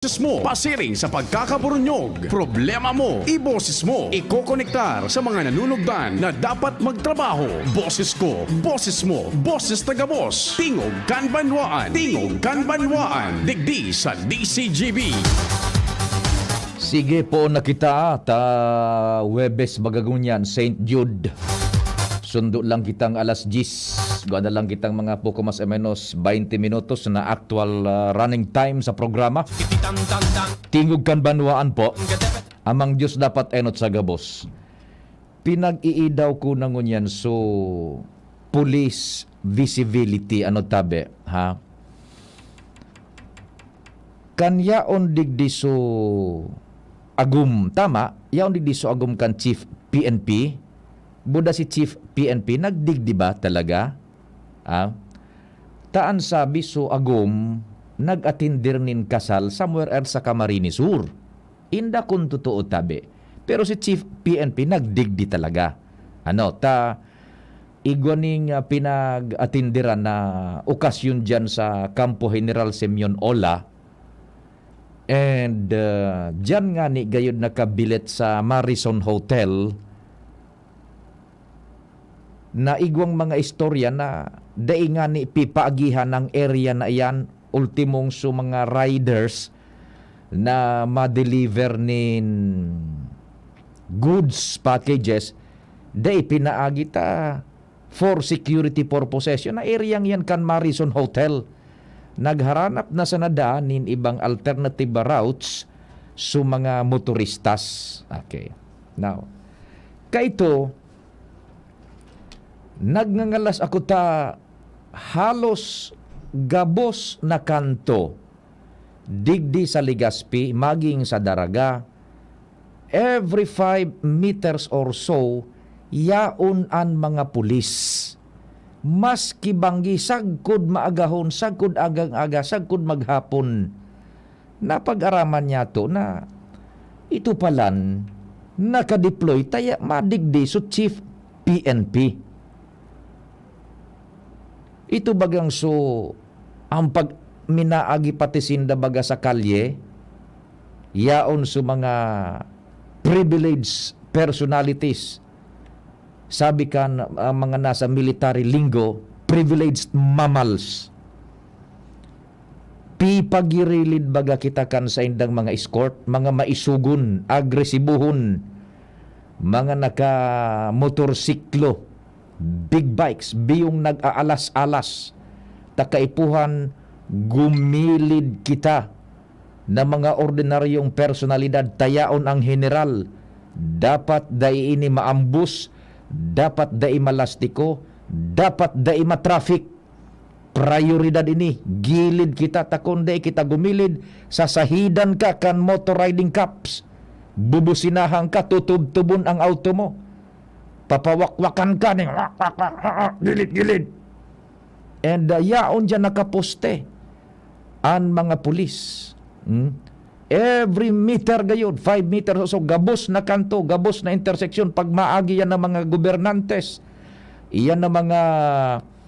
Mo, pasiring sa pagkakaburunyog. Problema mo, iboses mo. Iko-konektar sa mga nanunugdan na dapat magtrabaho. Boses ko, boses mo, boses taga-boss. Tingog Kanbanwaan. Tingog Kanbanwaan. Digdi sa DCGB. Sige po na kita ta Webes Bagagunyan, St. Jude. Sundo lang kitang alas 10. Ganda lang kitang mga poko mas menos 20 minutos na actual running time sa programa. Tingog Kanbanwaan po. Amang Diyos dapat enot sa gabos. Pinag-iidaw ko na ngunyan so police visibility ano tabi, ha? Kanyaon digdi so agum, tama? Yaon digdi so agum kan Chief PNP. Buda si Chief PNP, nagdigdi ba talaga? Taan sabi so agum, nag-atindir nin kasal somewhere else sa Camarines Sur. Inda kung totoo tabi. Pero si Chief PNP, nagdigdi talaga. Igwaning pinag-atindiran na okasyon dyan sa Campo General Simeon Ola. And dyan nga ni gayod nakabilet sa Marison Hotel na igwang mga istorya na dai nga ni pipaagihan ng area na iyan ultimong so mga riders na ma-deliver nin goods packages dai pinaagi ta for security purposes yun na area yan kan Marison Hotel. Nagharanap na sa nadaan nin ibang alternative routes so mga motoristas. Okay. Now, kaito nagngangalas ako ta halos gabos na kanto digdi sa Legazpi maging sa Daraga every 5 meters or so yaon an mga pulis mas kibanggi sagkod maagahon sagkod agang-aga sagkod maghapon napag-araman niya to na ito palan nakadeploy taya madigdi so Chief PNP. Ito bagang so ang pag minaagi pati sinda baga sa kalye yaon so mga privileged personalities sabi kan mga nasa military lingo privileged mammals pipagirilid baga kita kan sa indang mga escort mga maisugon agresibuhon mga naka motorsiklo big bikes, biyong nag-aalas-alas, takaipuhan, gumilid kita na mga ordinaryong personalidad, tayaon ang general, dapat dai ini maambus, dapat dai malastiko, dapat dai matraffic, prioridad ini, gilid kita, takon dai kita gumilid, sasahidan ka kan motor riding cups, bubusinahan ka, tutub-tubon ang auto mo, papawakwakan ka ning gilid-gilid. And yaon dyan nakaposte ang mga pulis. Every meter gayon, 5 meters so gabos na kanto, gabos na intersection, pag maagi yan ng mga gobernantes, iyan ng mga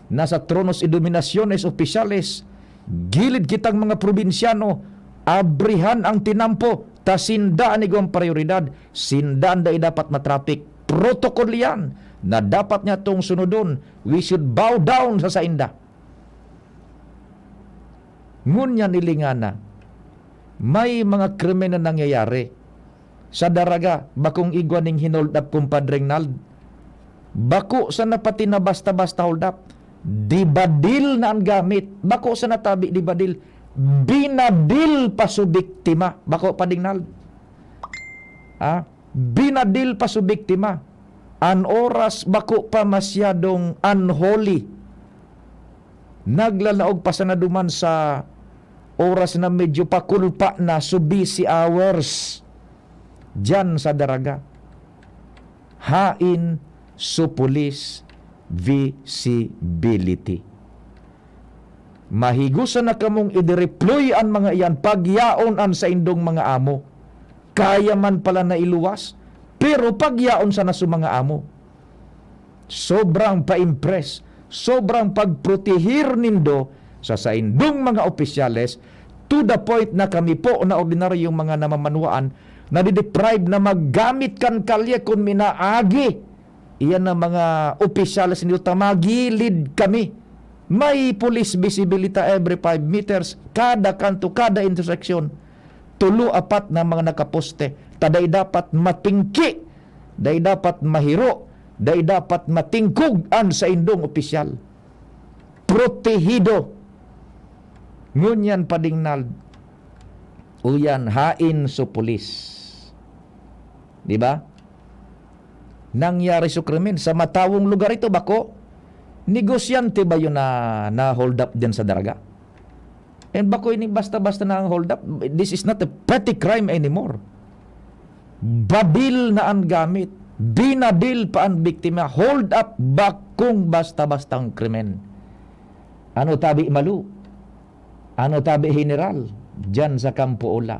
nasa tronos y dominaciones opisyales, gilid kitang mga probinsyano, abrihan ang tinampo, ta sindaan igong prioridad, sindaan da dapat matraffic, protocol yan na dapat niya itong sunodon. We should bow down sa sainda. Ngunyan nilingana, may mga krimen na nangyayari sa Daraga, bakong igwaning hinold up kumpadreng nald. Bako sa napati na basta-basta hold up. Dibadil na ang gamit. Bako sa natabi dibadil. Binadil pa su biktima. Bako pa ding nald. Binadil pa su biktima. An oras bako pa masyadong unholy. Naglalaog pa sa naduman sa oras na medyo pakulpa na so busy hours. Diyan sa Daraga. Hain so police visibility. Mahigusan na kamong i-deploy ang mga iyan pagyaon an sa indong mga amo. Kaya man pala na iluwas, pero pagyaon sa nasu mga amo. Sobrang pa-impress, sobrang pagprotehir nindo sa indong mga opisyales to the point na kami po na ordinaryong mga namamanuan na di-deprive na maggamit kan kalye kung minaagi. Iyan ang mga opisyal sa nilta, magilid kami. May police visibility every 5 meters, kada kanto, kada intersection. 3-4 na mga nakaposte. Taday dapat matingki, day dapat mahiro, day dapat matingkugan sa indong opisyal. Protehido. Ngunyan padingnal, uyan hain so pulis. Di ba? Nangyari sa krimen sa matawong lugar ito, bako? Negosyante ba yun na hold up din sa daraga? And bako ini basta-basta na ang hold up? This is not a petty crime anymore. Badil na ang gamit. Binadil pa ang biktima. Hold up bakong basta-bastang krimen. Ano tabi malu? Ano tabi general? Diyan sa Kampo Ola.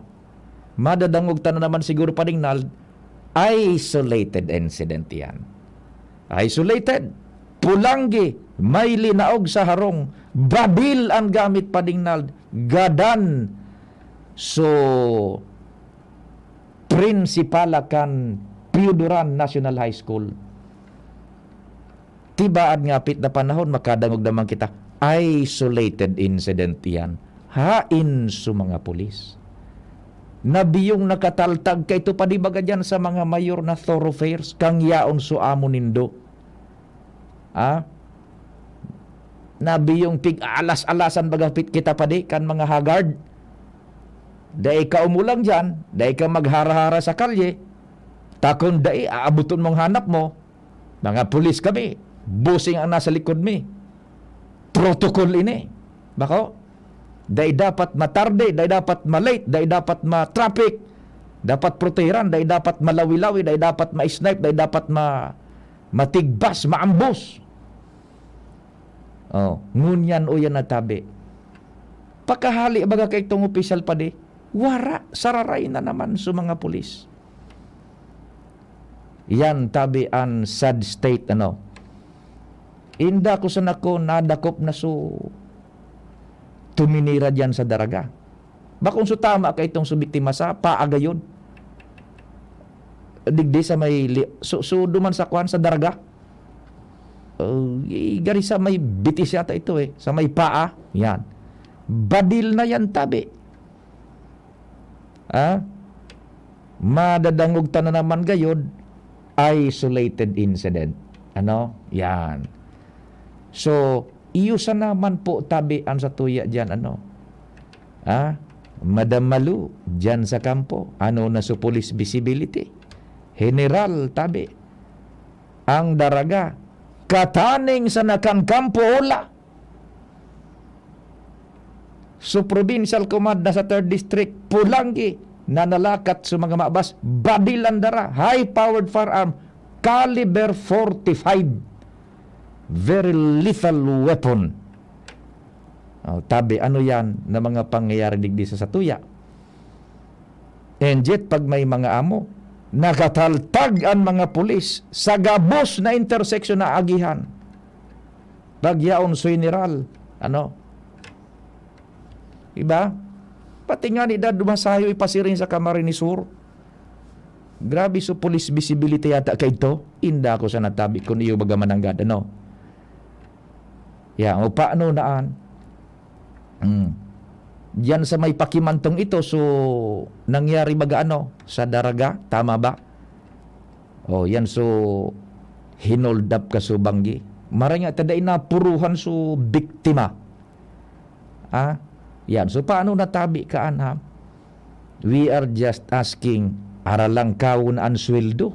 Madadangog na naman siguro pa rin na isolated incident yan. Isolated. Pulanggi. May linaog sa harong. Badil ang gamit pa rin na gadan. So, prinsipala kan Piuduran National High School. Tibaan ngapit na panahon, makadangog naman kita. Isolated incident yan. Hain sa mga pulis. Nabiyong nakataltag kay ito padibaga dyan sa mga mayor na thoroughfares kang yaon so amo nindo. Nabiyong pig-alas-alasan bagapit kita padi kan mga haggard. Dahil ka umulang dyan, dahil ka maghara-hara sa kalye, takon dahil aabuton mong hanap mo, mga pulis kami, busing ang nasa likod mi. Protocol ini. Bako? Dahil dapat matarde, dahil dapat malate, dahil dapat ma-traffic, dapat proteran, dahil dapat malawi-lawi, dahil dapat ma-snipe, dahil dapat matigbas, maambos. Ngunyan o yan natabi. Pakahali baga kay itong opisyal pa di, wara, sararay na naman sa mga pulis. Yan tabi ang sad state, Inda ko sa nako nadakop na so tuminira dyan sa daraga. Bakong so tama ka itong subiktima sa paagayon. Digdi sa may so duman sa kwan sa daraga. Gari sa may bitis yata ito sa may paa. Yan. Badil na yan tabi. Madadangog ta na naman gayod. Isolated incident. Yan. So, iyo sa naman po tabi ang sa tuya dyan, Madam Malu, dyan sa kampo, na sa police visibility? General tabi, ang daraga, kataning sa nakang Kampo Ola. So, provincial command na sa 3rd district, Pulanggi, na nalakat sa mga mabas, badilandara, high-powered firearm, caliber 45. Very lethal weapon. Tabi, yan na mga pangyayari digdi sa satuya. And yet, pag may mga amo, nakataltag ang mga pulis sa gabos na intersection na agihan. Bagyaon so general. Iba? Pati nga ni Dad dumasayo ipasiring sa Camarines Sur. Grabe so police visibility yata kay ito. Inda ko sa natabi kung iyo bagamananggad. O paano naan? Diyan sa may pakimantong ito, so nangyari baga sa daraga, tama ba? Yan so hinold up ka so banggi. Maranya taday na puruhan so biktima. Yan, so paano natabi ka We are just asking, aralang kaun ang sweldo.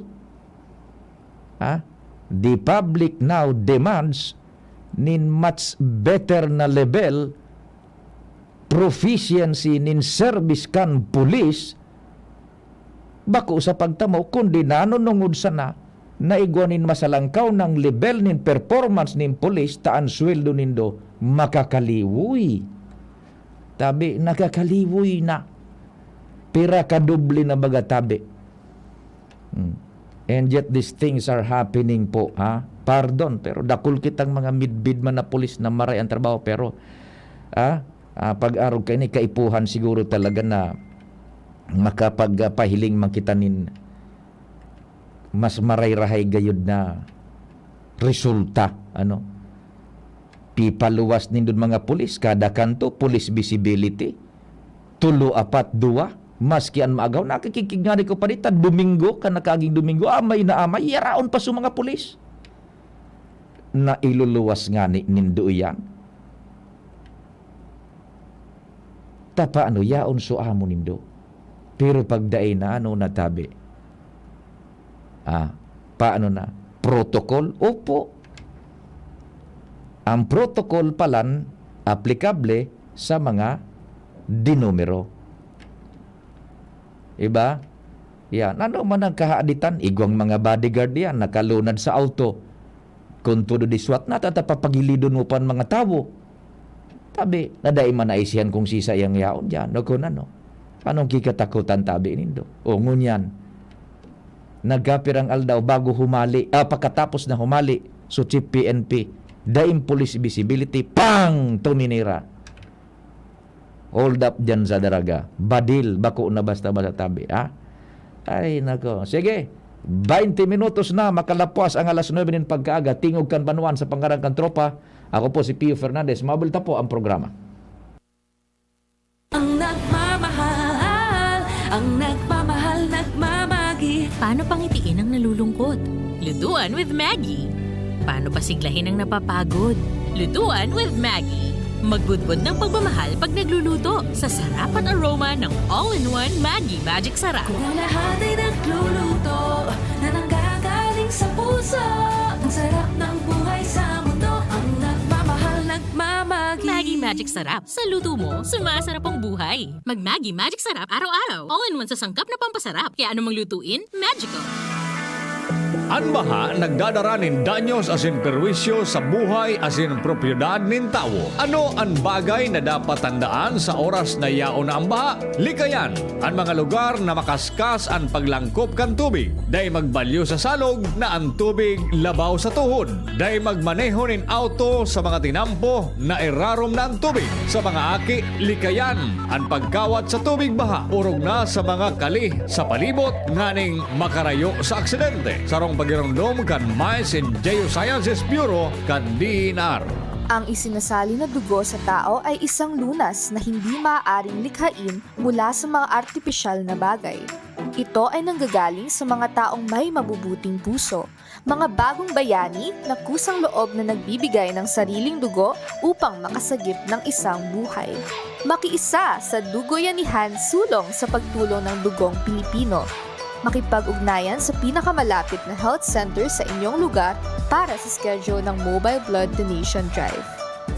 The public now demands nin much better na level proficiency nin service kan pulis bako sa pagtamo kundi nanunungod sana na igwanin masalangkaw ng level nin performance nin pulis taan sweldo nindo makakaliwoy. Tabi nakakaliwoy na pira kadubli na baga tabi. And yet these things are happening po, Pardon, pero dakul kitang mga midbid man na pulis na maray ang trabaho, pero pag-arog kay ni kaipuhan siguro talaga na makapagpahiling man kita nin mas maray-rahay gayud na resulta pipaluwas nindun mga pulis kada kanto police visibility 3, 4, 2 maski an maagaw nakikikig nga ko panita Domingo ka nakaging Domingo amay na amay yaraon pa sa mga pulis na iluluwas nga ni nindo yan tapa yaon so amo nindo pero pagdaay na natabi paano na protocol opo ang protocol palan aplikable sa mga dinumero. Iba? Yan. Ano man ang kahaaditan? Igwang mga bodyguard yan, nakalunad sa auto. Kung todo di swat na, tatapapagilidon mo pa ang mga tao. Tabi, naday man naisihan kung sisa yang yaon dyan. No, kung ano. Anong kikatakutan tabi nindo? O ngunyan. Nagkapirang aldaw bago humali, pagkatapos na humali, so chief PNP, daing police visibility, pang! Tuminira. Hold up dyan sa daraga. Badil, bako na basta-basta tabi. Ay, nako. Sige, 20 minutos na makalapuas ang alas 9 ng pagkaaga. Tingog kan banuan sa pangarang kan tropa. Ako po si Pio Fernandez. Mabulta po ang programa. Ang nagmamahal, nagmamagi. Paano pangitiin ang nalulungkot? Lutuan with Maggie. Paano pasiglahin ang napapagod? Lutuan with Maggie. Magbudbud ng pagmamahal pag nagluluto sa sarap at aroma ng all-in-one Maggie Magic Sarap. Kung ang lahat ay nagluluto na nanggagaling sa puso, ang sarap ng buhay sa mundo, ang nagmamahal, Maggie Magic Sarap. Sa luto mo, sumasarap ang buhay. Mag-Maggie Magic Sarap araw-araw. All-in-one sa sangkap na pampasarap. Kaya anong maglutuin? Magical. Ang baha nagdadaranin danyos asin perwisyo sa buhay asin propiedad nin tao. Ano ang bagay na dapat tandaan sa oras na yaon na ang baha? Likayan ang mga lugar na makaskas ang paglangkop kan tubig. Day magbalyo sa salog na ang tubig labaw sa tuhod. Day magmaneho nin auto sa mga tinampo na irarom na ang tubig. Sa mga aki, likayan ang pagkawat sa tubig baha. Urog na sa mga kali sa palibot nganing makarayo sa aksidente. Sarong pagirondom kan Mais and Geosciences Bureau kan DNR. Ang isinasali na dugo sa tao ay isang lunas na hindi maaaring likhain mula sa mga artipisyal na bagay. Ito ay nanggagaling sa mga taong may mabubuting puso, mga bagong bayani na kusang loob na nagbibigay ng sariling dugo upang makasagip ng isang buhay. Makiisa sa Dugoyanihan sulong sa pagtulong ng dugong Pilipino. Makipag-ugnayan sa pinakamalapit na health center sa inyong lugar para sa schedule ng Mobile Blood Donation Drive.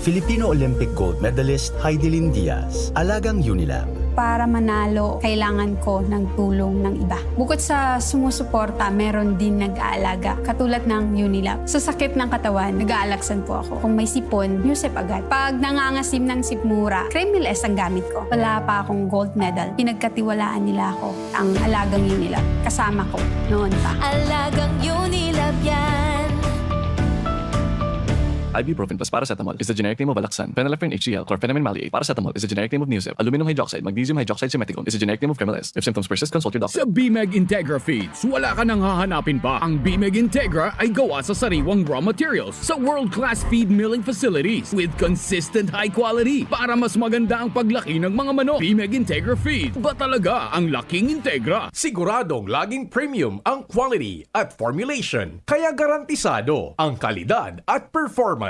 Filipino Olympic gold medalist Heidelin Diaz, alagang Unilab. Para manalo, kailangan ko ng tulong ng iba. Bukod sa sumusuporta, meron din nag-aalaga, katulad ng Unilab. Sa sakit ng katawan, nag-aalaksan po ako. Kung may sipon, Yusep agad. Pag nangangasim ng sipmura, Kremil S ang gamit ko. Wala pa akong gold medal. Pinagkatiwalaan nila ako. Ang alagang Unilab, kasama ko noon pa. Alagang Unilab yan. Ibuprofen plus paracetamol is the generic name of Alaxan. Phenylephrine HCl, chlorpheniramine maleate. Paracetamol is the generic name of Nusip. Aluminum hydroxide, magnesium hydroxide simeticone is the generic name of Kremil-S. If symptoms persist, consult your doctor. Sa BMEG Integra Feeds, wala ka nang hahanapin pa. Ang BMEG Integra ay gawa sa sariwang raw materials sa world-class feed milling facilities with consistent high quality para mas maganda ang paglaki ng mga manok. BMEG Integra Feed, ba talaga ang laking Integra? Siguradong laging premium ang quality at formulation, kaya garantisado ang kalidad at performance.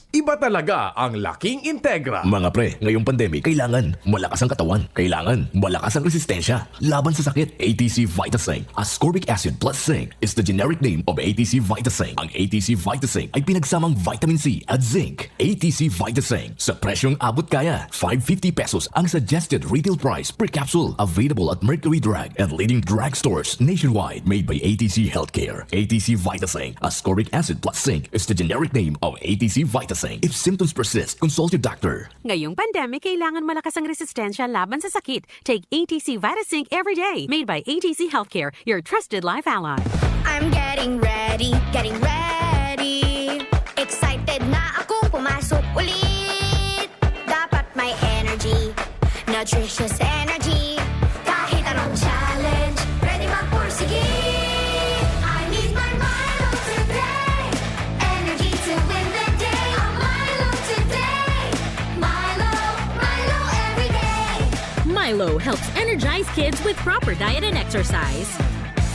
Iba talaga ang laking Integra. Mga pre, ngayong pandemic, kailangan malakas ang katawan. Kailangan malakas ang resistensya. Laban sa sakit, ATC Vitasync. Ascorbic acid plus zinc is the generic name of ATC Vitasync. Ang ATC Vitasync ay pinagsamang vitamin C at zinc. ATC Vitasync. Sa presyong abot kaya, 550 pesos ang suggested retail price per capsule. Available at Mercury Drug and leading drugstores nationwide. Made by ATC Healthcare. ATC Vitasync. Ascorbic acid plus zinc is the generic name of ATC Vitasync. If symptoms persist, consult your doctor. Ngayong pandemic, kailangan malakas ang resistensya laban sa sakit. Take ATC Vitasync every day. Made by ATC Healthcare, your trusted life ally. I'm getting ready. Excited na akong pumasok ulit. Dapat may energy nutritious energy. Kahit anong challenge, ready magpursige. I need my Milo today. Energy to win the day. A Milo today. Milo, Milo every day. Milo helps energize kids with proper diet and exercise.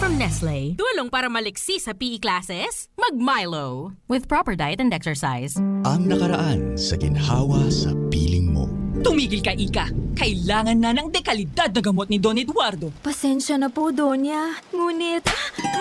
From Nestle, tulong para maliksi sa PE classes? Mag-Milo. With proper diet and exercise. Ang nakaraan sa ginhawa sa piling mo. Tumigil ka, Ika. Kailangan na ng dekalidad na gamot ni Don Eduardo. Pasensya na po, Donya. Ngunit,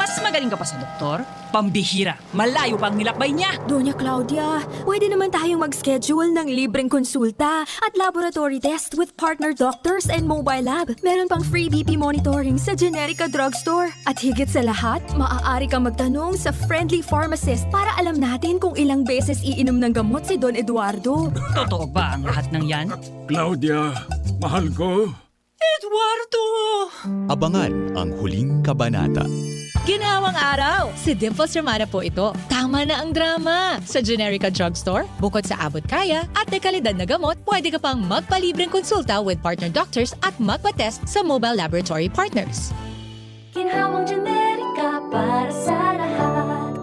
Mas magaling ka pa sa doktor? Pambihira. Malayo pa ang nilakbay niya. Donya Claudia, pwede naman tayong mag-schedule ng libreng konsulta at laboratory test with partner doctors and mobile lab. Meron pang free BP monitoring sa Generica Drugstore. At higit sa lahat, maaari kang magtanong sa friendly pharmacist para alam natin kung ilang beses iinom ng gamot si Don Eduardo. Totoo ba ang lahat ng yan? Claudia, mahal ko. Eduardo! Abangan ang huling kabanata. Ginawang araw! Si Dimples Romana po ito. Tama na ang drama! Sa Generica Drugstore, bukod sa abot kaya at dekalidad na gamot, pwede ka pang magpalibreng konsulta with partner doctors at magpa-test sa mobile laboratory partners. Ginhawang Generica para sa lahat.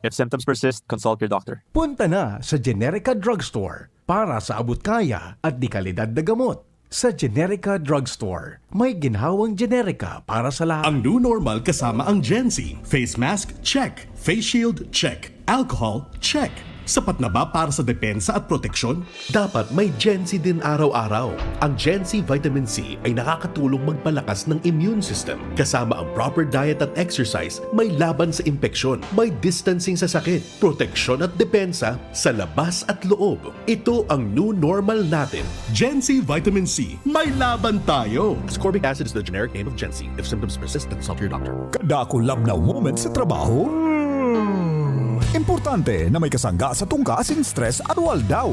If symptoms persist, consult your doctor. Punta na sa Generica Drugstore para sa abot kaya at di kalidad na gamot. Sa Generica Drugstore, may ginhawang Generica para sa lahat. Ang new normal kasama ang Gen-Z. Face mask, check. Face shield, check. Alcohol, check. Sapat na ba para sa depensa at proteksyon? Dapat may Gen-Z din araw-araw. Ang Gen-Z Vitamin C ay nakakatulong magpalakas ng immune system. Kasama ang proper diet at exercise, may laban sa impeksyon, may distancing sa sakit, proteksyon at depensa sa labas at loob. Ito ang new normal natin. Gen-Z Vitamin C. May laban tayo! Ascorbic acid is the generic name of Gen-Z. If symptoms persist, consult your doctor. Kada ko labnaw moment sa trabaho? Importante na may kasangga sa tungkasin stress at waldaw.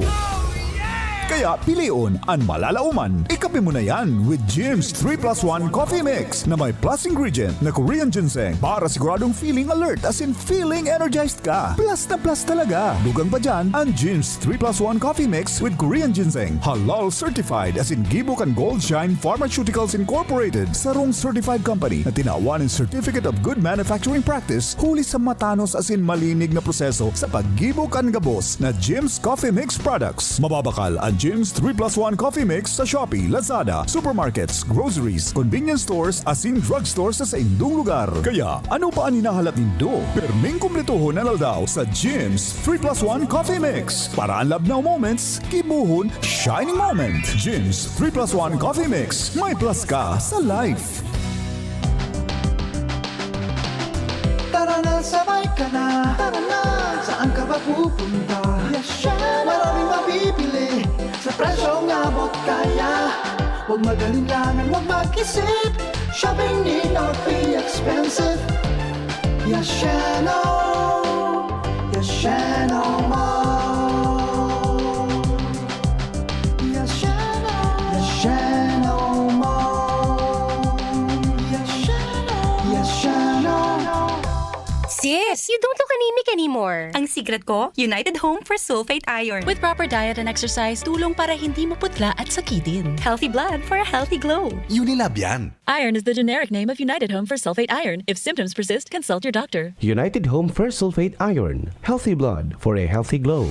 Kaya piliun ang malalauman. Ikape mo na yan with Jim's 3+1 Coffee Mix na may plus ingredient na Korean ginseng para siguradong feeling alert as in feeling energized ka. Plus na plus talaga. Dugang pa dyan ang Jim's 3+1 Coffee Mix with Korean ginseng. Halal certified as in Gibok and Gold Shine Pharmaceuticals Incorporated. Sarong certified company na tinawan ng Certificate of Good Manufacturing Practice huli sa matanos as in malinig na proseso sa paggibok ang gabos na Jim's Coffee Mix products. Mababakal ang Jim's 3+1 Coffee Mix sa Shopee, Lazada, supermarkets, groceries, convenience stores, as in drugstores sa indung lugar. Kaya, ano pa ang hinahalat nindo? Perming kumpletohon na daw sa Jim's 3+1 Coffee Mix. Para ang labnaw moments, kibuhon, shining moment. Jim's 3+1 Coffee Mix. May plus ka sa life. Tara na, sabay ka na. Tara na, saan ka ba pupunta? Maraming mabibili sa presyong abot kaya. Huwag magalinlangan, huwag mag-isip. Shopping need not be expensive. Yashano, Yashano Mall. Yashano, Yashano Mall. Yashano, Yashano. Sis, you don't look anemic anymore. Ang secret ko, United Home for Sulfate Iron. With proper diet and exercise, tulong para hindi maputla at sakitin. Healthy blood for a healthy glow. Unilab yan. Iron is the generic name of United Home for Sulfate Iron. If symptoms persist, consult your doctor. United Home for Sulfate Iron. Healthy blood for a healthy glow.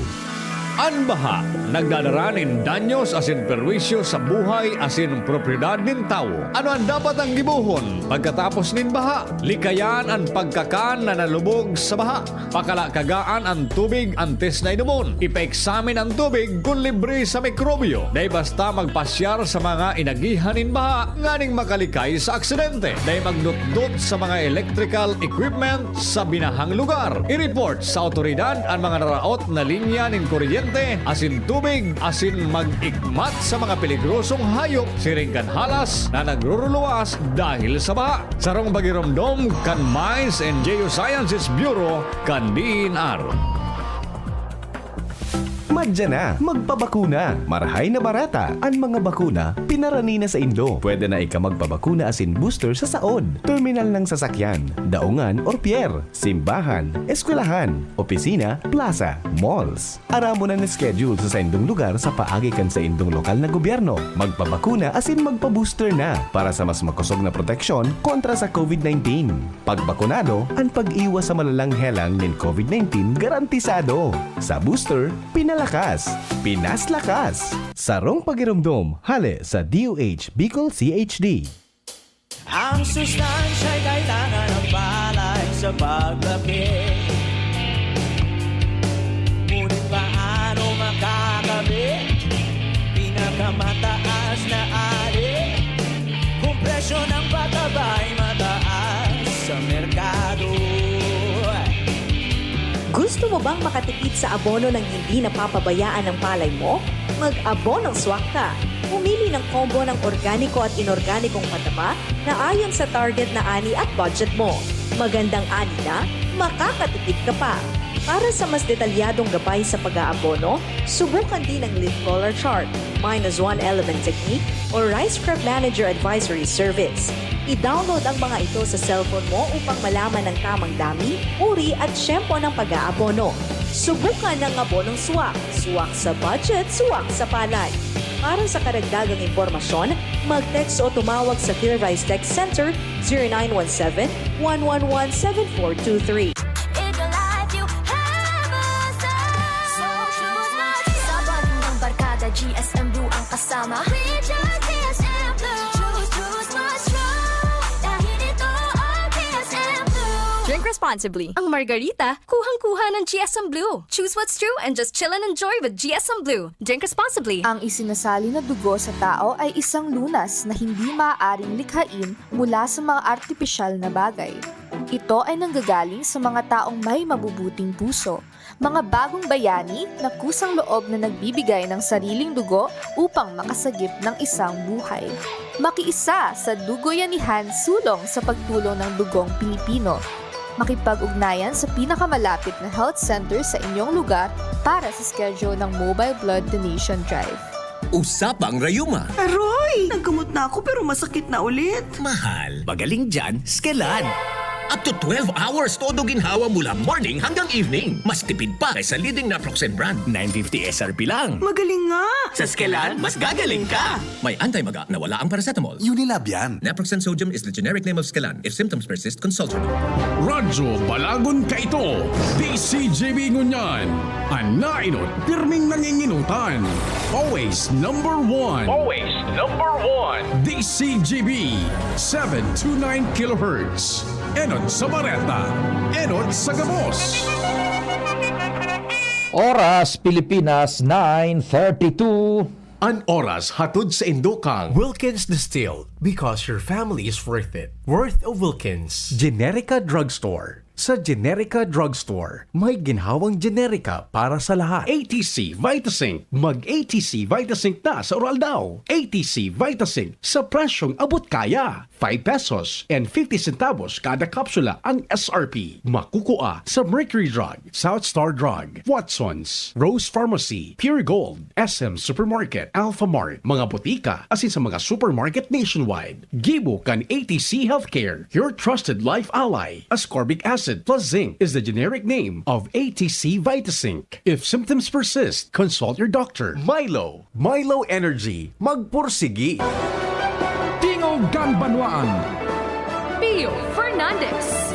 Anbaha, nagdadaranin danyos asin perwisyo sa buhay asin propiedad nin tao. Ano ang dapat ang gibuhon pagkatapos nin baha? Likayan ang pagkakan na nalubog sa baha. Pakalakagaan ang tubig antes na inumon. Ipa-examine ang tubig kung libre sa mikrobyo. Dahil basta magpasyar sa mga inagihan nin baha, nganing makalikay sa aksidente. Dahil magdutdut sa mga electrical equipment sa binahang lugar. I-report sa otoridad ang mga naraot na linya nin kuryente asin tubig, asin mag-ikmat sa mga peligrosong hayop, siringkan halas na nagruruluwas dahil sa baha. Sarong bagiromdom kan Mines and Geosciences Bureau kan DNR. Madya na, magpabakuna. Marahay na barata. Ang mga bakuna, pinarani na sa Indo. Pwede na ika magpabakuna asin booster sa saod, terminal ng sasakyan, daungan or pier, simbahan, eskwelahan, opisina, plaza, malls. Aramo na schedule sa indong lugar sa paagi kan sa indong lokal na gobyerno. Magpabakuna asin magpa-booster na para sa mas makusog na proteksyon kontra sa COVID-19. Pagbakunado, ang pag-iwas sa malalang helang ng COVID-19 garantisado. Sa booster, pinalakas, pinaslakas. Sarong pagirumdom, hale sa DOH Bicol CHD. Ang sustansya'y kailangan ng palay sa paglaki. Ngunit paano makakabit? Pinakamataas na ali. Kung presyo ng patabay mataas sa merkado. Gusto mo bang makatipid sa abono ng hindi napapabayaan ng palay mo? Mag-abonong swak ka. Pumili ng combo ng organiko at inorganikong pataba na ayon sa target na ani at budget mo. Magandang ani na, makakatipid ka pa. Para sa mas detalyadong gabay sa pag-aabono, subukan din ang leaf color chart, -1 element technique, o Rice Crop Manager Advisory Service. I-download ang mga ito sa cellphone mo upang malaman ang tamang dami, uri at syempo ng pag-aabono. Subukan ng abonong swak. Swak sa budget, swak sa palay. Para sa karagdagang impormasyon, mag-text o tumawag sa PhilRice Tech Center 0917-111-7423. Sa bandang barkada, GSM Blue ang kasama. Drink responsibly. Ang margarita, kuhang-kuha ng GSM Blue. Choose what's true and just chill and enjoy with GSM Blue. Drink responsibly. Ang isinasali na dugo sa tao ay isang lunas na hindi maaaring likhain mula sa mga artipisyal na bagay. Ito ay nanggagaling sa mga taong may mabubuting puso, mga bagong bayani na kusang loob na nagbibigay ng sariling dugo upang makasagip ng isang buhay. Makiisa sa Dugoyanihan sulong sa pagtulong ng dugong Pilipino. Makipag-ugnayan sa pinakamalapit na health center sa inyong lugar para sa schedule ng Mobile Blood Donation Drive. Usapang Rayuma. Aroy! Naggamot na ako pero masakit na ulit. Mahal. Magaling dyan, Skelan. Up to 12 hours todo ginhawa mula morning hanggang evening. Mas tipid pa kaysa leading naproxen brand. 950 SRP lang. Magaling nga! Sa Skelan, mas gagaling ka! May anti-maga na wala ang paracetamol. Unilab yan. Naproxen sodium is the generic name of Skelan. If symptoms persist, consult your doctor. Radyo Balagon Kaito, DCJB Ngunyan, Anainot, pirming nanginginutan. Always number one. Always number one. DCJB, 729 kHz. Enot sa Bareta, Enot sa Gabos. Oras Pilipinas 9:32. An oras hatod sa Indokang Wilkins Distilled because your family is worth it. Worth of Wilkins Generica Drugstore. Sa Generica Drugstore, may ginhawang generika para sa lahat. ATC Vitasync. Mag-ATC Vitasync na sa oral daw. ATC Vitasync sa presyong abot kaya. 5 pesos and 50 centavos kada kapsula ang SRP. Makukuha sa Mercury Drug, South Star Drug, Watson's, Rose Pharmacy, Pure Gold, SM Supermarket, Alpha Mart, mga butika, asin sa mga supermarket nationwide. Gibo kan ATC Healthcare, your trusted life ally. Ascorbic acid plus zinc is the generic name of ATC Vitasync. If symptoms persist, consult your doctor. Milo Energy, magpursigi. Tingog Ganbanwaan. Pio Fernandez.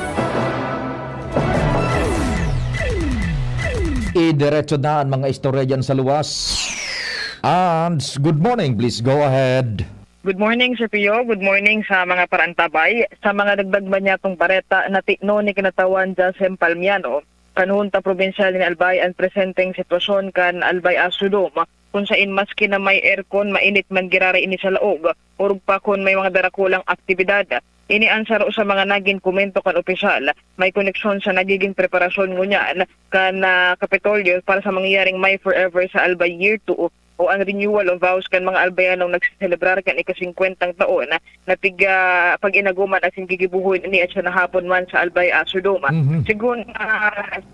Idiretso na ang mga istorya dyan sa luwas. And good morning, please go ahead. Good morning, Sir Pio. Good morning sa mga parantabay. Sa mga dagdag ba niya itong pareta na tikno ni kinatawan Jasem Palmiano, kanunta probinsyal ni Albay ang presenteng sitwasyon kan Albay Asudom, kung sain maski na may aircon, mainit man girari ini sa laog, urug pa kung may mga darakulang aktibidad. Iniansar sa mga naging komento kan opisyal, may koneksyon sa nagiging preparasyon ngunyan kan Kapitolyo para sa mangyaring May Forever sa Albay Year 2 o ang renewal of vows kan mga Albayanong nagsiselebrar kan ika-50 taon na tiga pag-inaguman at gigibuhuin ni at siya na hapon man sa Albay Asudoma. Sigun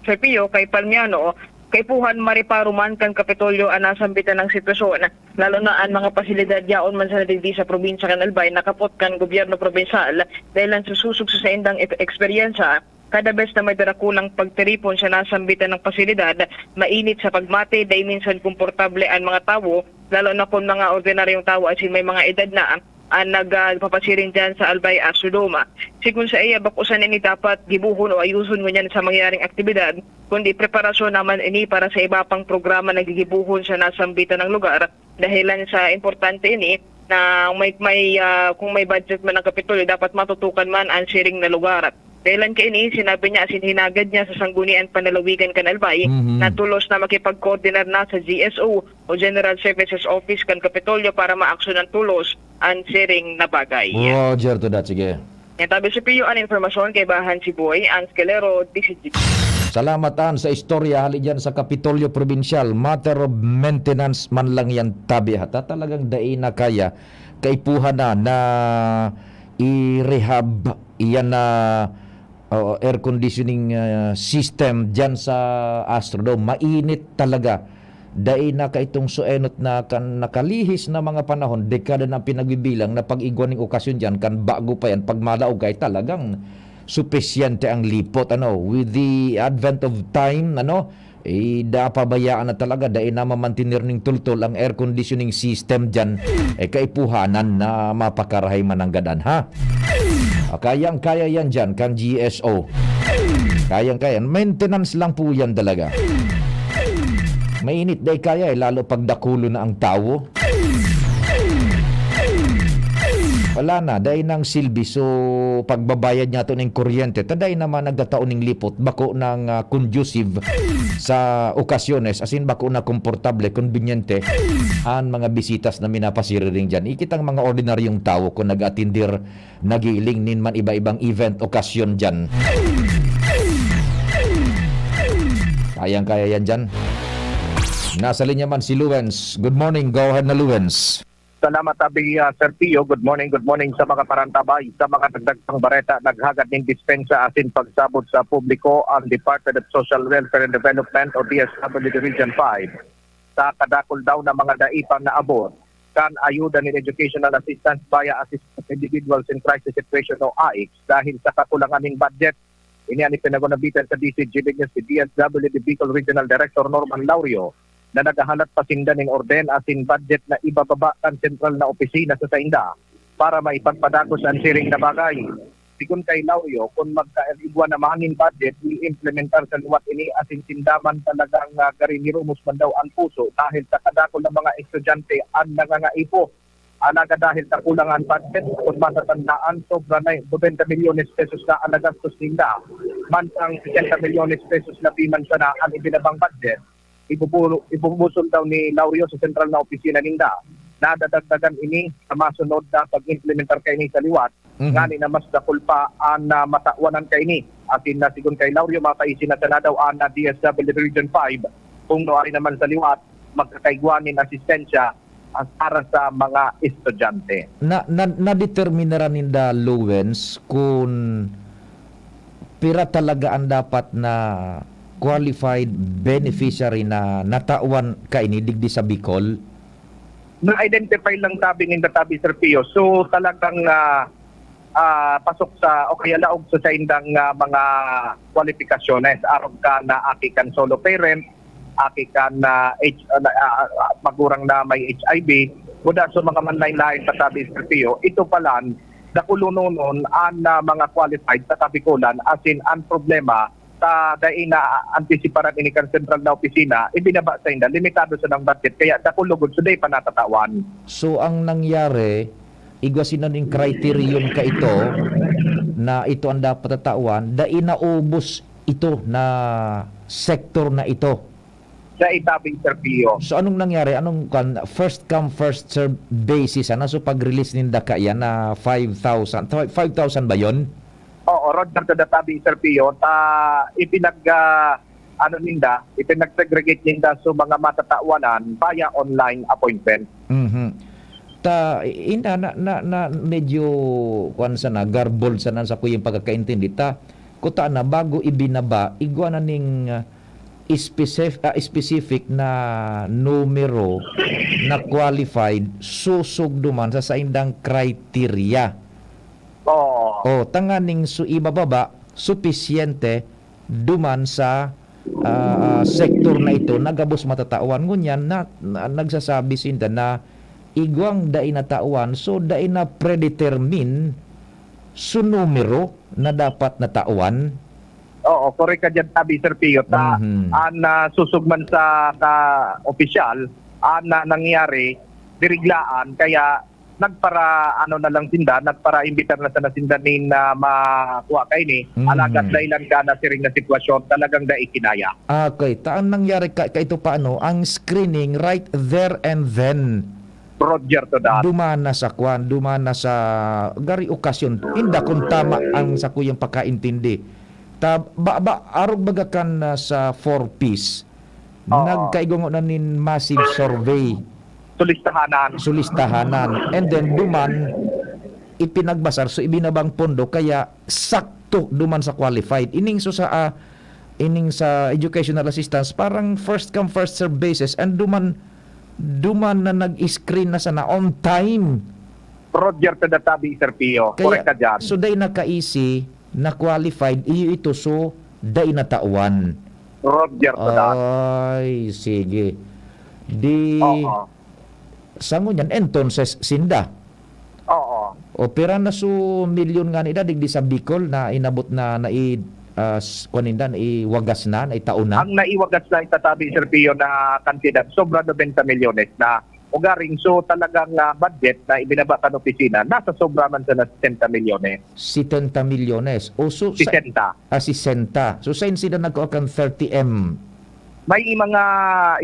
Sir Pio kay Palmiano, kaipuhan mariparuman kan Kapitolyo ang nasambitan ng sitwasyon, lalo na ang mga pasilidad yaon man sa nadigdi sa probinsya kan Albay nakapot kan gobyerno probinsal dahil lang sususog sa indang eksperyensya. Kada bes na may darakulang pagtiripon sa nasambitan ng pasilidad, mainit sa pagmate, dahil minsan komportable ang mga tao, lalo na kung mga ordinaryong tao at may mga edad na ang nagpapasiring dyan sa Albay Sodoma. Sigun sa iya, bakusan ini dapat gibuhon o ayusun mo yan sa mangyaring aktibidad, kundi preparasyon naman ini para sa iba pang programa na gigibuhon sa nasambitan ng lugar, dahilan sa importante ini na kung may budget man ng Kapitolyo, dapat matutukan man ang sharing na lugar. Dahilan ka ini, sinabi niya, hinagad niya sa Sanggunian Panalawigan kan Albay na tulos na makipag-coordinar na sa GSO o General Services Office kan Kapitolyo para ma-action ng tulos ang sharing na bagay. Roger to that, sige. Yan tabi sa PIO ang informasyon kay Bahan si Boy, ang Skelero, DCG. Salamatan sa istorya hali dyan sa Kapitolyo Provincial. Matter of maintenance man lang yan tabi hata. Talagang dain na kaya kaipuhan na i-rehab iyan na air conditioning system dyan sa Astrodome. Mainit talaga. Dahil na kaitong suenot na kan nakalihis na mga panahon, dekada na pinagbibilang na pag-igwan ng okasyon dyan, kan bago pa yan, pag malaog ay talagang supisyente ang lipot. With the advent of time, pabayaan na talaga dahil na mamantinir ng tultol ang air conditioning system dyan, kaipuhanan na mapakarahay mananggadan, ha? Kayang-kaya yan dyan, kan GSO. Kayang-kaya. Maintenance lang po yan talaga. Mainit dahil kaya, lalo pag dakulo na ang tao. Wala na, dahil ng silbi. So, pagbabayad niya ito ng kuryente, taday naman nagdataon ng lipot, bako ng conducive sa okasyones, as in bako na komportable, konbinyente, ang mga bisitas na minapasiriring dyan. Ikitang mga ordinaryong tao kung nag-atindir, nagiling nin man iba-ibang event, okasyon dyan. Kayang-kaya yan dyan. Nasa linya man si Luwens. Good morning, go ahead na Luwens. Salamat tabi Sir Pio. Good morning sa mga parantabay. Sa mga dagdagang bareta, naghagad ng dispensa asin pagsabot sa publiko ang Department of Social Welfare and Development o DSWD Region 5 sa kadakol daw na mga daipang na abot kan ayuda ni Educational Assistance via Assistance Individuals in Crisis Situation o AICS dahil sa kakulangan ng budget. Ini ang ipinagunabitan sa DCG News si DSWD Bicol Regional Director Norman Laurio na naghahanap pasinda ng orden asin budget na ibababa ang sentral na opisina sa Sainda para maipagpadagos ang sharing na bagay. Sigun kay Laurio, kung magkaigwa na mangin budget, i-implementar sa luwat ini asin sindaman talagang garinirumos man daw ang puso dahil sa kadakol ng mga estudyante ang nangangaipo. Alaga dahil sa kulangan budget, kung matatandaan, sobra na 20 milyones pesos na ang nagastos ninda. Mantang 60 milyones pesos na biman siya na ang ibinabang budget. Ibubusol daw ni Laurio sa sentral na opisina ninda. Nadadagdagan ini sa masunod na pag-implementar kay ni sa liwat. Ngani na mas dakol pa ang matawanan kay ni. Atin na sigun kay Laurio, mapaisin na sana daw ang DSWD Region 5 kung noari naman sa liwat magkakaigwanin asistensya para sa mga estudyante. Na-determinara ninda Luwens kung pira talaga ang dapat na qualified beneficiary na natawan ka inidigdi sa Bicol? Na-identify lang tabi ng tabi Sir Pio. So talagang pasok sa o kaya laog sa indang mga kwalifikasyones. Arog ka na aki kan solo parent, aki kan magurang na may HIV, kuda so mga manlain-lain sa tabi Sir Pio. Ito pala, nakulununon ang mga qualified sa tabikulan asin ang problema sa dahil na antisiparan ini kan sentral na opisina, ibinaba sa inda, limitado sa ng budget, kaya nakulugod so day pa natatawan. So ang nangyari, igwasin na ng criterion ka ito na ito ang dapat tatawan, dahil naubos ito na sektor na ito. Sa itabing Sir. So anong nangyari? Anong first come first serve basis? So pag-release ninda ka yan na 5,000 ba yun? Oo, Roger to the tabi Sir Pio, ipinag-segregate ninda sa mga matatawanan via online appointment. Medyo garbled sana sa kuyang pagkakaintindi. Kuta na bago ibinaba, igwa na ning specific na numero na qualified susog duman sa saindang criteria. O tanganing ibababa supisyente duman sa sektor na ito nagabos matatawan ngunyan na nagsasabi sinda na igwang dai na tauan so dai na predetermine su numero na dapat na tauan. Oo, correct ka dyan, Tabi, Sir Pio. Susugman sa opisyal, na nangyari, diriglaan, kaya nagpara, na lang sinda, nagpara imbitar na sa nasindanin na makuha kayo ni, alagat dailan ka na siring na sitwasyon, talagang da ikinaya. Okay, ang nangyari ka ito paano, ang screening right there and then, Roger to that. Dumana sa gari okasyon, inda kung tama ang sa kuyang pagkaintindi. Arog bagakan sa 4-piece nagkaigongo na nin massive survey sulistahanan and then duman ipinagbasar so ibinabang pondo kaya sakto duman sa qualified ining sa educational assistance parang first come first serve basis and duman na nag-screen na sana on time. Roger to the Tabi, Sir Pio. Correct ka dyan. So day naka-easy na qualified iyo ito so day na tauan. Roger to that. Ay, sige. Sa ngunyan entonces sinda. Oo. Opera na su milyon nga nila digdi sa Bicol na inabot na iwagas na taon na. Ang naiwagas na itatabi, Sir Pio, na kantidad sobra 90 milyones na ugaring so talagang budget na ibinaba kan opisina nasa sobra man sa 60 milyones. 70 milyones. O so 60. 60. So sa sila nagkuha kang 30M. May mga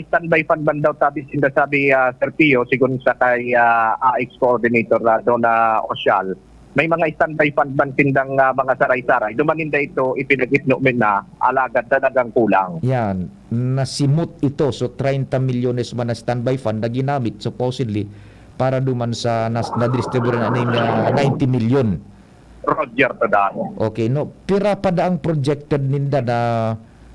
standby fund man daw tabi sinasabi Sir Pio sigun sa kay AX coordinator doon na Osyal. May mga standby fund man tindang mga saray-saray. Dumaninda ito ipinag-itno na alagad talagang kulang. Yan. Nasimut ito. So 30 milyones man na standby fund na ginamit supposedly para duman sa na-distribute na 90 milyon. Roger to that. Okay, no. Pira pa da ang projected ninda na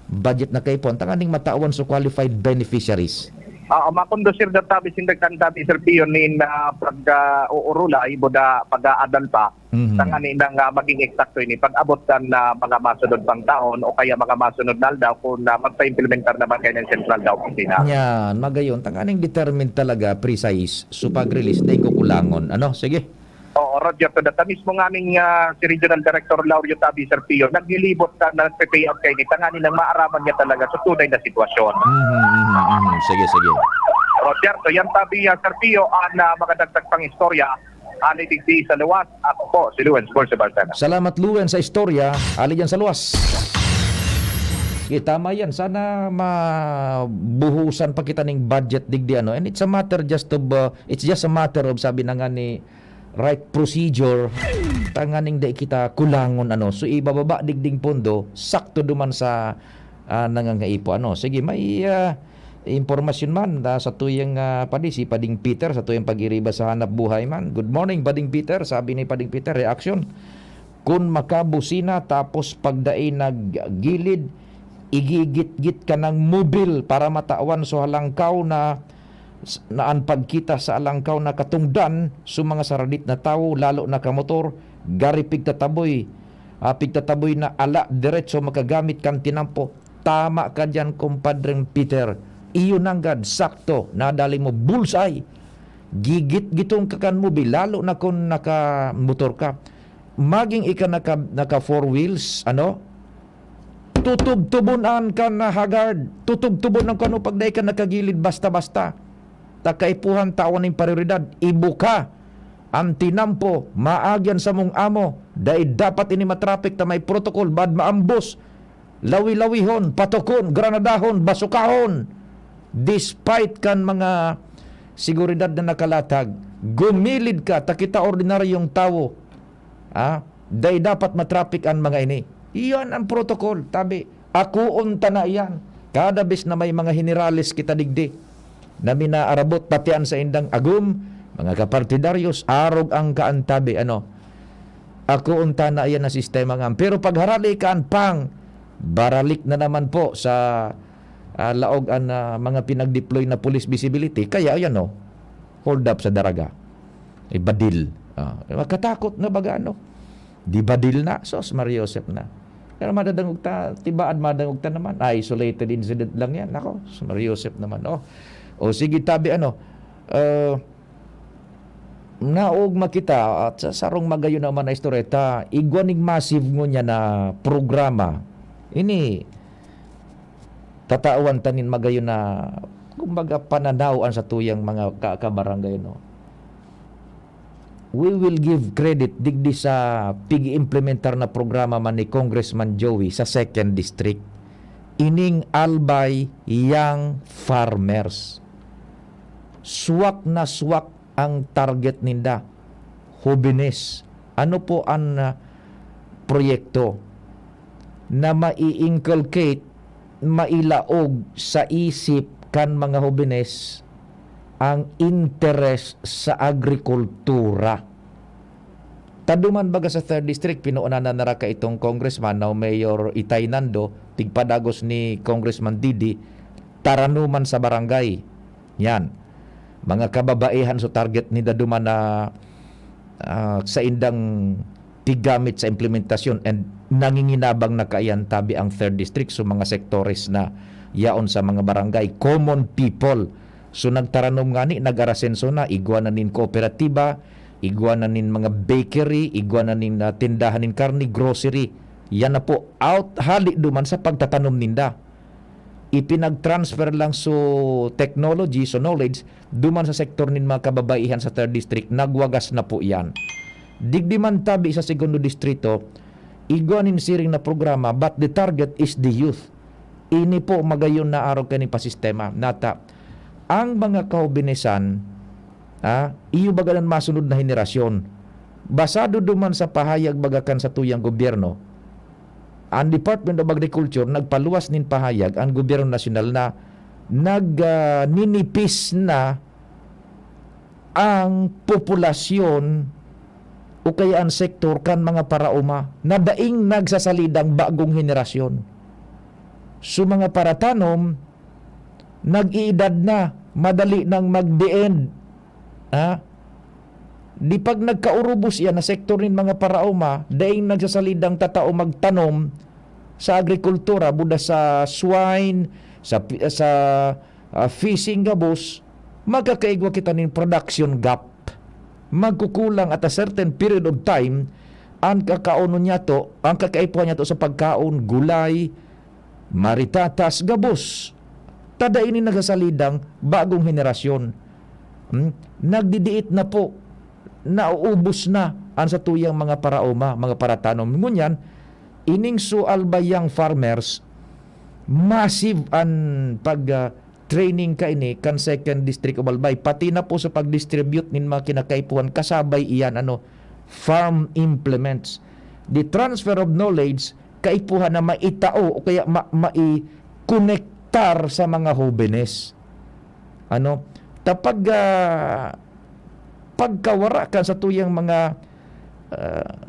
budget na kay pon tanganing matawan so qualified beneficiaries. Makondosir da tabi sindagkan tabi Sir Pio nin pag-uurula ibo da pag-aadal pa tanganin nang maging eksakto ini pag-abot kan mga masunod pang taon o kaya mga masunod na daw kung magpa-implementar naman kayo ng central daw opisina. Yan, magayon tanganing determined talaga precise so pag-release day ko kulangon. Ano, sige. Oo, Roger, to that. Mismo nga aming si Regional Director Laurio Tabi, Sir Pio, naglilibot na nagpe-payout kay nita nga nilang maaraman niya talaga sa tunay na sitwasyon. Sige. Roger, to yan Tabi, Sir Pio, mga dagdag pang istorya, alidigdi sa luwas. Ako po, si Luwen, Sports Bartana. Salamat Luwen sa istorya, ali dyan sa luwas. Tama yan. Sana mabuhusan pa kita ng budget digdi ano. And it's a matter just of sabi na nga ni right procedure tanganing da kita kulangon ano so ibababa digding pondo sakto duman sa nangangaipo ano sige may impormasyon man sa tuyang si Pading Peter sa tuyang pag-iriba sa hanap buhay man. Good morning Pading Peter, sabi ni Pading Peter reaction kun makabusina tapos pagdaay naggilid igigit-git ka ng mobil para matawan so halangkaw na naan pagkita sa alangkaw na katungdan sa mga saradit na tao lalo na kamotor gari pigtataboy na ala diretso makagamit kan tinampo. Tama ka dyan kumpadreng Peter, iyo nanggad sakto nadali mo bullseye gigit-gitong kakan mobil lalo na kung nakamotor ka maging ika naka four wheels ano tutub-tubunan ka na hagard tutub-tubunan ka no pagday ka nakagilid basta-basta takaipuhan tao ng prioridad ibuka ang tinampo maagyan sa mong amo dahil dapat ini matraffic ta may protocol bad maambos lawi-lawihon patokon granadahon basukahon despite kan mga seguridad na nakalatag gumilid ka takita ordinaryong tao dahil dapat matraffic ang mga ini iyan ang protocol tabi ako unta na iyan kada bis na may mga generalis kita digdi na minaarabot patian sa indang agum mga kapartidaryos arog ang kaantabi ano ako unta na iyan na sistema nga pero pagharali kaan pang baralik na naman po sa laog ang mga pinag-deploy na police visibility, kaya ayan no, hold up sa daraga. Badil. Makatakot na baga ano. Di badil na, sos Maria Josep na. Pero madadangog ta, tibaan madangog ta naman. Isolated incident lang yan. Nako, Maria Josep naman. O sige tabi ano, naog makita at sa sarong magayon naman na istoreta, igwaning massive ngo niya na programa. Ini tatawan tanin magayon na kumbaga pananawan sa tuyang mga kabarangay no. We will give credit digdi sa pig-implementar na programa man ni Congressman Joey sa 2nd District. Ining Albay Young Farmers. Swak na swak ang target ninda, hobines. Ano po ang proyekto na mai-inculcate, mailaog sa isip kan mga hobines ang interest sa agrikultura. Taduman baga sa 3rd District, pinuunan na naraka itong congressman na Mayor Itay Nando, tigpadagos ni Congressman Didi, taranuman sa barangay. Yan. Mga kababaihan so target ni daduman na sa indang tigamit sa implementasyon and nanginginabang na kaayan tabi ang 3rd District so mga sektores na yaon sa mga barangay, common people. So nagtaranom ngani, nag-arasenso na, igwa na nin kooperatiba, igwa na nin mga bakery, igwa na nin tindahan nin karni, grocery. Yan na po, out hali duman sa pagtatanom ninda. Ipinag-transfer lang so technology, so knowledge, duman sa sektor nin mga kababaihan sa 3rd District, nagwagas na po yan. Digdi man tabi sa 2nd Distrito, igwanin siring na programa, but the target is the youth. Ini po magayon na araw kani pa sistema. Nata, ang mga kaubinesan, iyo bagalan masunod na henerasyon, basado duman sa pahayag bagakan sa tuyang gobyerno, ang Department of Agriculture nagpaluwas nin pahayag ang gobyerno nasyonal na ninipis na ang populasyon o kaya ang sektor kan mga parauma na daing nagsasalidang bagong henerasyon. So mga paratanom nag-iedad na, madali nang mag-the-end. Di pag nagkaurubos yan na sektor nin mga parauma, daing nagsasalidang tatao magtanom sa agrikultura, buda sa swine, sa fishing gabos, magkakaigwa kita nin production gap. Magkukulang at a certain period of time, ang kakaunon niya to, ang kakaipuan niya to sa pagkaon, gulay, maritatas, gabos. Tada ini nagsasalidang bagong henerasyon. Nagdidiit na po, nauubos na ang sa tuyang mga parauma, mga paratanom. Ngunyan, ining Albay Young Farmers, massive ang pag-training ka ini kan 2nd District of Albay. Pati na po sa pag-distribute nin mga kinakaipuan, kasabay iyan, farm implements. The transfer of knowledge, kaipuhan na maitao o kaya mai-connectar sa mga jóvenes. Tapag pagkawara ka sa tuyang mga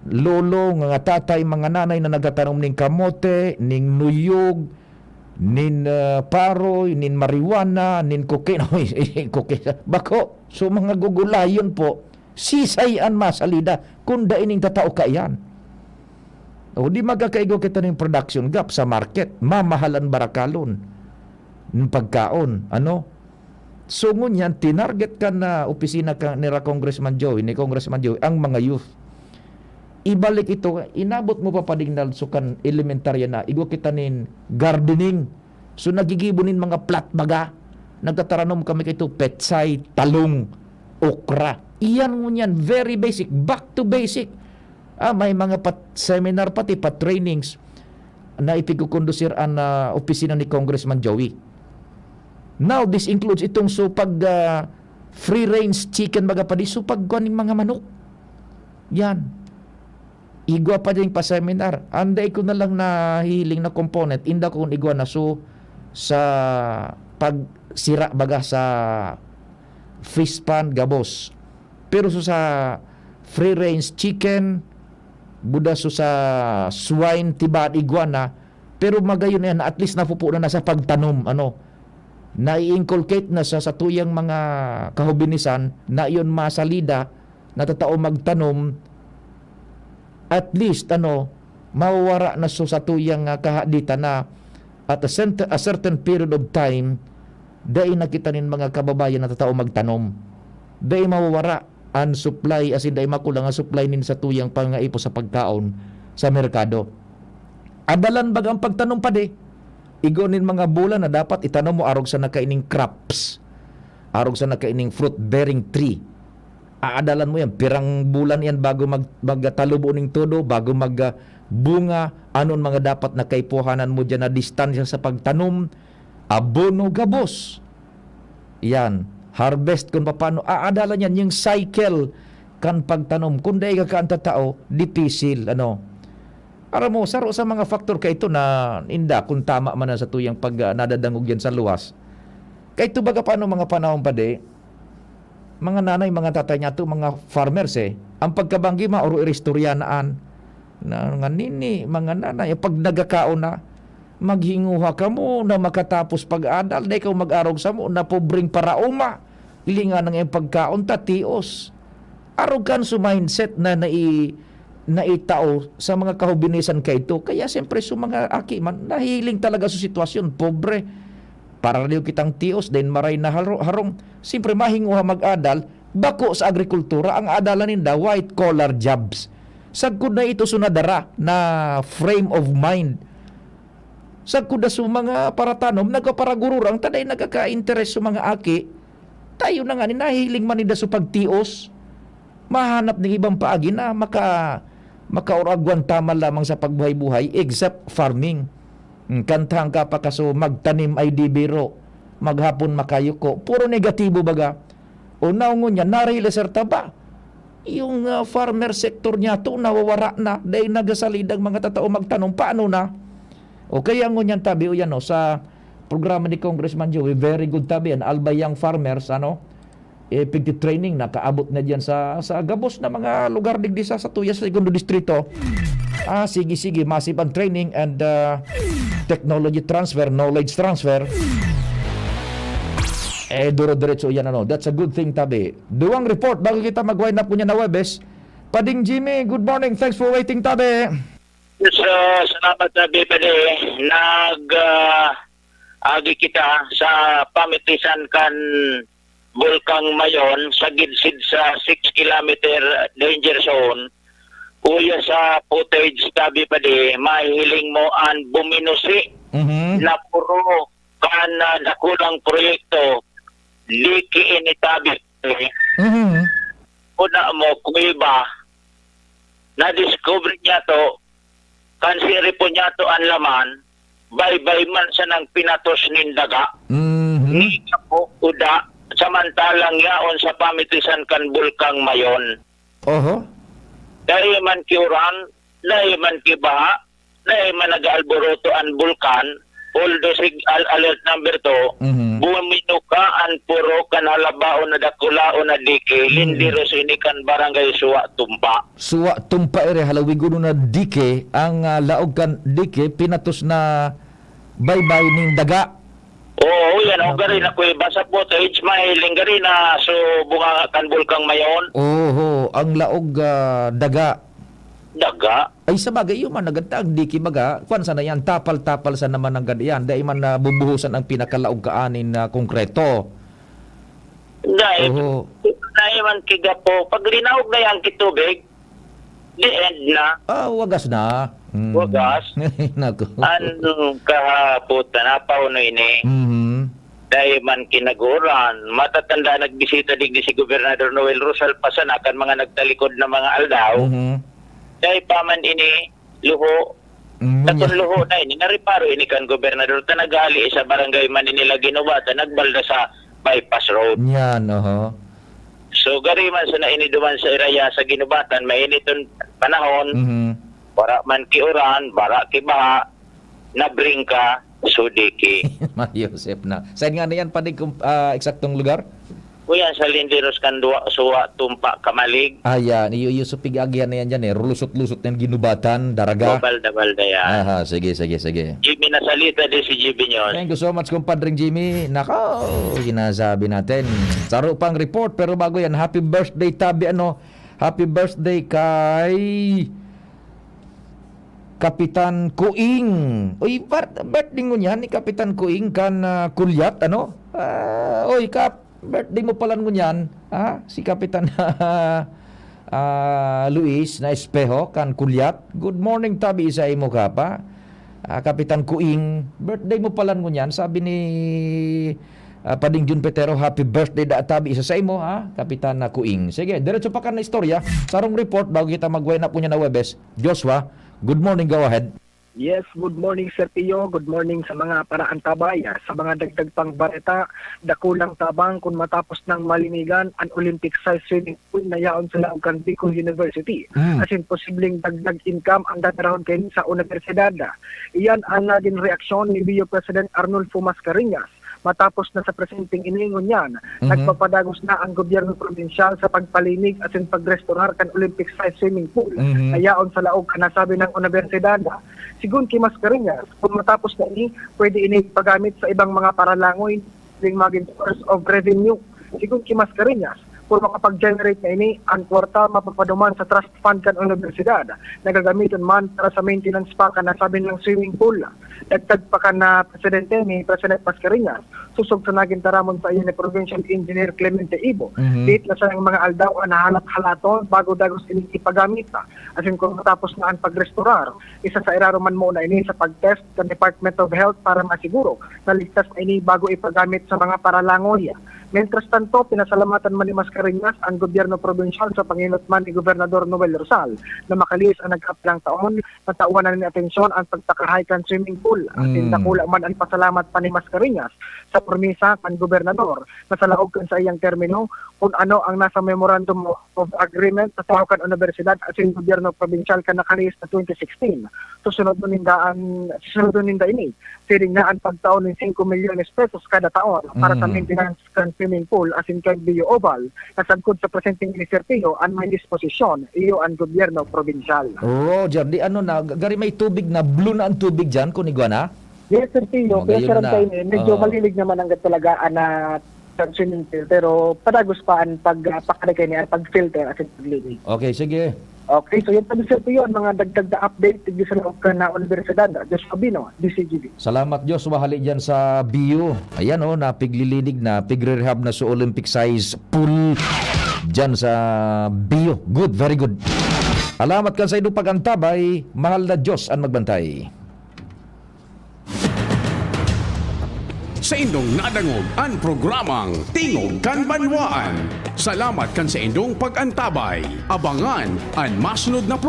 lolo, mga tatay, mga nanay na nagtatanong ning kamote, ning nuyog, nin paroy, nin marijuana, nin cocaine. Bako, so mga gugulayon po, sisayan masalida kung daining tatao ka yan. O di magkakaigo kita ng production gap sa market, mamahalan barakalon ng pagkaon. So ngunyan, tinarget ka na opisina ka ni Congressman Joey, ang mga youth. Ibalik ito, inabot mo pa padingnal so kan elementarya na, igo kita nin gardening. So nagigibunin mga plat baga, nagtataраnom kami kito petsay, talong, okra. Iyan ngunyan, very basic, back to basic. May mga seminar pati, trainings na ipigkukondusir ang opisina ni Congressman Joey. Now, this includes itong free range chicken baga pa di pagkuaning mga manok. Yan. Igwa pa din pa seminar. Anday ko na lang na hiling na component, inda ko kung igwa na sa pagsira baga sa fish pan gabos. Pero sa free range chicken, buda sa swine tiba iguana, Pero magayon na yan, at least napupunan na sa pagtanom, nai-inculcate na sa tuyang mga kahubinisan na iyon masalida na tatao magtanom, at least mawawara na sa tuyang kahaditan na at a certain period of time dahil nakita nin mga kababayan na tatao magtanom, dahil mawawara ang supply, as in dahil makulang ang supply nin sa tuyang pangaipo sa pagkaon sa merkado. Adalan bagang pagtanom pa de, igonin mga bulan na dapat itanong mo arog sa nakaining crops, arog sa nakaining fruit bearing tree. Aadalan mo yan, pirang bulan yan bago magtalubo ning todo, bago magbunga, anon mga dapat na kaipuhanan mo dyan na distansya sa pagtanom, abono, gabos. Yan, harvest kung paano, aadalan yan, yung cycle kan pagtanom. Kung dahil ka ang tatao, dipisil, Aram mo, saro sa mga faktor ka ito na inda kung tama man na sa tuyang pag nadadangog yan sa luwas. Kaya ito baga paano mga panahon pa de, mga nanay, mga tatay niya to, mga farmers ang pagkabanggi mauro iristoryanaan na nga nini, mga nanay, pag nagakaon na, maghinguha ka mo na makatapos pag-adal, dahil ikaw mag-arog sa mo na pobreng parauma, ilingan ng iyong pagkaon, tatios. Arrogance mindset na naitao sa mga kahubinisan kay ito. Kaya siyempre sa mga aki man, nahiling talaga sa sitwasyon, pobre. Para rin kitang tios, din maray na harong. Siyempre mahinguha mag-adal, bako sa agrikultura, ang adalan ninda, white collar jobs. Sagkod na ito sunadara na frame of mind. Sagkod na sa mga paratanom, nagkaparagururang, taday nagkaka-interest sa mga aki, tayo na nga, nahiling man nila sa pagtios, mahanap ng ibang paagi na makauragwan tama lamang sa pagbuhay-buhay except farming. Kantang ka pa kaso magtanim ay di biro, maghapon makayuko, puro negatibo baga. O naungon niya, narileserta ba? Yung farmer sector niya to nawawara na dahil nagasalidang mga tatao magtanong paano na? O kaya ngon yan tabi o yan sa programa ni Congressman Joey, very good tabi yan, albayang farmers training na kaabot na diyan sa gabos na mga lugar digdi sa Tuya sa segundo distrito. Sige, massive ang training and technology transfer, knowledge transfer. Duro-diretso yan That's a good thing tabi. Duwang report bago kita mag-wind up kunya na Webes. Pading Jimmy, good morning. Thanks for waiting tabi. Salamat tabi pade. Agi kita sa pamitisan kan Bulkang Mayon sa gidsid sa 6 kilometer danger zone. Kuya sa footage tabi pa di, mahiling mo ang buminusi na puro kan nakulang proyekto liki initabi. Una mo kuiba na-discover niya to kansiri po niya to ang laman bye-bye man sa nang pinatos nindaga. Ni po uda samantalang yaon sa pamitisan kan Bulkang Mayon. Dahil man kiuran, dahil man kibaha, dahil man nag-alboroto ang bulkan, although alert number 2, bumino ka ang puro kan halabao na dakulao na dike, hindi ro sinikan barangay Suwa Tumpa. Suwa Tumpa halawiguno na dike, ang laog kan dike, pinatos na bye-bye ning daga. Oo, yan o gari na kuya basa po age mahiling gari na so bunga kan Bulkang Mayon. Ang laog daga. Ay sa bagay yung man nagantang diki baga, kwan sana yan tapal-tapal sa naman ng ganyan dahil man bubuhusan ang pinakalaog kaanin na konkreto. Dahil man kiga po pag linaog na yan kitubig the end na. Wagas na. Wagas. Anong kahaputan na pauno ini. Dahil man kinaguran, matatanda nagbisita digdi si Gobernador Noel Rosal Pasan akan mga nagtalikod na mga aldaw. Dahil paman ini luho. Takon luho na ini nariparo ini kan Gobernador tanagali sa barangay Manila Ginobata nagbalda sa bypass road. Yan So gari man sa naini duman sa iraya sa Ginobatan mainiton panahon. Para man kiuran, para kibaha, nabring ka, sudiki. Yosef na. Saan nga na yan, panig eksaktong lugar? Kuya sa linderos kan duwa suwa tumpa kamalig. Ayan, iyo supigagyan na yan dyan Lusot-lusot na ginubatan, daraga. Balda yan. Aha, sige. Jimmy nasalita din si Jimmy Nyos. Thank you so much, kumpadring Jimmy. Nako, ginasabi natin. Saro pang report, pero bago yan, happy birthday, Tabi, happy birthday kay Kapitan Kuing. Uy, birthday mo niyan ni Kapitan Kuing kan kulyat, Uy, Kap, birthday mo pala mo niyan, si Kapitan Luis na Espejo kan kulyat. Good morning, Tabi, isa mo ka pa. Kapitan Kuing, birthday mo pala mo niyan. Sabi ni Pading Jun Petero, happy birthday da Tabi, isa sa imo, Kapitan Kuing. Sige, diretso pa kan na istorya. Sarong report bago kita mag-wine up po niya na Webes. Joshua, good morning, go ahead. Yes, good morning Sir Pio, good morning sa mga paraan tabay, sa mga dagdag pang bareta, dakulang tabang kung matapos ng malinigan ang Olympic size swimming pool na yaon sa Laucan Bicol University. As in posibleng dagdag income ang dadaroon kayo sa universidad. Iyan ang naging reaksyon ni BIO President Arnulfo Mascareñas. Matapos na sa presenteng iningon niyan, nagpapadagos na ang gobyerno probinsyal sa pagpalinig at pagrestorar kan Olympic size swimming pool na yaon sa laog kanasabi ng universidad. Sigun kay Mascareñas, kung matapos na ini, pwede ini pagamit sa ibang mga paralangoy ng maging source of revenue. Sigun kay Mascareñas, kung makapag-generate na ini, ang kwartal mapapaduman sa trust fund kan universidad. Nagagamitin man para sa maintenance pa kanasabi ng swimming pool. Dagdag pa ka na presidente ni President Mascareñas, susog sa naging taramon sa iyo ni Provincial Engineer Clemente Ibo. Date na sa mga aldaw na halat-halaton bago dagos ini ipagamit. As in kung matapos na ang pagrestorar, isa sa iraruman mo na ini sa pag-test ng Department of Health para masiguro na ligtas na ini bago ipagamit sa mga paralangoy. Mientras tanto, pinasalamatan man ni Mascareñas ang gobyerno probinsyal sa panginutman ni Gobernador Noel Rosal na makalis ang nag-aplang taon na tauhan na ni atensyon ang pagtakahay kan swimming pool. At nakula man ang pasalamat pa ni Mascareñas sa permisa kan Gobernador na sa laog kan sa iyang termino kung ano ang nasa Memorandum of Agreement sa Taukan Universidad at sa gobyerno probinsyal kan nakalis na 2016. Susunod ninda ini, siring na ang pagtaon ng 5 milyones pesos kada taon para sa maintenance kan swimming pool as in kay BIO Oval na sagkod sa presenteng inisertiyo ang may disposisyon iyo ang gobyerno probinsyal. Roger, gari may tubig na blue na ang tubig dyan, kung iguana? Yes, Sir Pio, kaya sarang tayo medyo malilig naman ang talagaan na swimming pool, pero padagos pa ang pagpakalagay niya, pag-filter at paglilig. Okay, sige. Okay, so yun pa Sir Pio, ang mga dagdag na update tigil sa loob ka na Universidad, Joshua Bino, DCGB. Salamat Diyos, wahali dyan sa BIO. Ayan napiglilinig na, pigre-rehab na sa Olympic size pool dyan sa BIO. Good, very good. Alamat ka sa inyo pagantabay, mahal na Diyos ang magbantay. Sa indong nadangog ang programang Tingog kan Banwaan. Salamat kan sa indong pag-antabay. Abangan ang masunod na